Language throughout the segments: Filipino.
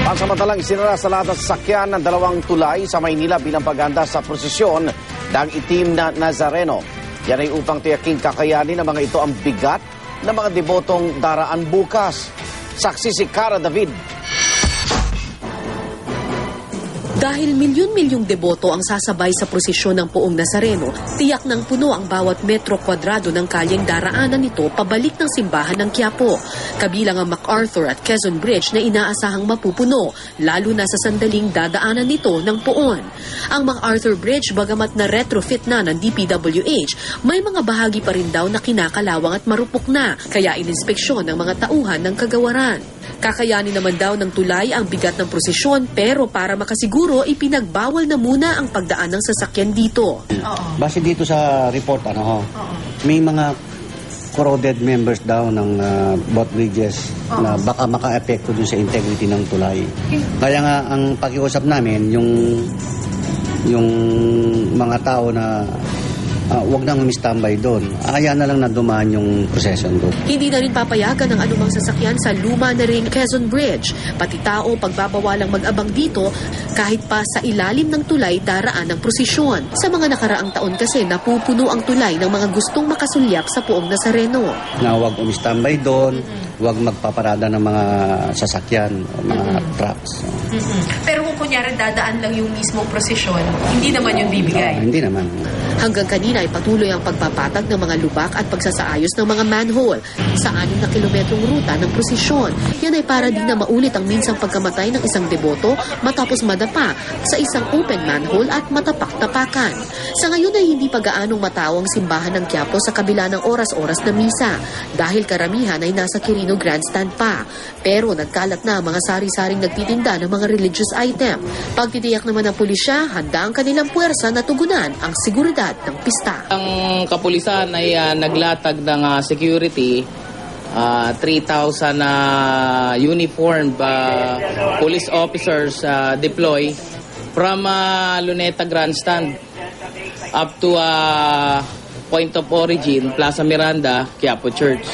Pansamantalang isinara sa lahat ng sasakyan ng dalawang tulay sa Maynila bilang paghanda sa prosesyon ng itim na Nazareno. Yan ay upang tiyaking kakayanin ng mga ito ang bigat ng mga debotong daraan bukas. Saksi si Cara David. Dahil milyon-milyong deboto ang sasabay sa prosesyon ng Poong Nazareno, tiyak ng puno ang bawat metro kwadrado ng kalyeng daraanan nito pabalik ng simbahan ng Quiapo. Kabilang ang MacArthur at Quezon Bridge na inaasahang mapupuno, lalo na sa sandaling dadaanan nito ng Poon. Ang MacArthur Bridge, bagamat na retrofit na ng DPWH, may mga bahagi pa rin daw na kinakalawang at marupok na, kaya ininspeksyon ng mga tauhan ng kagawaran. Kakayanin naman daw ng tulay ang bigat ng prosesyon, pero para makasiguro, ipinagbawal na muna ang pagdaan ng sasakyan dito. Base dito sa report, may mga corroded members daw ng both bridges na baka maka-epekto dun sa integrity ng tulay. Kaya nga, ang pakiusap namin, yung mga tao na wag nang umistambay doon. Hayaan na lang na dumaan yung procession doon. Hindi na rin papayagan ng anumang sasakyan sa luma na ring Quezon Bridge. Pati tao pagbabawalang mag-abang dito kahit pa sa ilalim ng tulay daraan ng prosesyon. Sa mga nakaraang taon kasi napupuno ang tulay ng mga gustong makasulyap sa Poong Nazareno. Na wag umistambay doon, wag magpaparada ng mga sasakyan o mga trucks. Pero kung kunyari dadaan lang yung mismong prosesyon, hindi naman yung bibigay? Hindi naman. Hanggang kanina ay patuloy ang pagpapatag ng mga lubak at pagsasaayos ng mga manhole sa 6 na kilometrong ruta ng prosesyon. Yan ay para di na maulit ang minsang pagkamatay ng isang deboto matapos madapa sa isang open manhole at matapak-tapakan. Sa ngayon ay hindi pa gaanong matao ang simbahan ng Quiapo sa kabila ng oras-oras na misa dahil karamihan ay nasa Quirino Grandstand pa. Pero nagkalat na ang mga sari-saring nagtitinda ng mga religious item. Pagtitiyak naman ng pulisya, handa ang kanilang puwersa na tugunan ang seguridad ng pista. Ang kapulisan ay naglatag ng security, 3,000 uniformed police officers deploy from Luneta Grandstand up to point of origin, Plaza Miranda, Quiapo Church.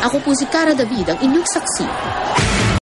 Ako po si Cara David, ang inyong saksi.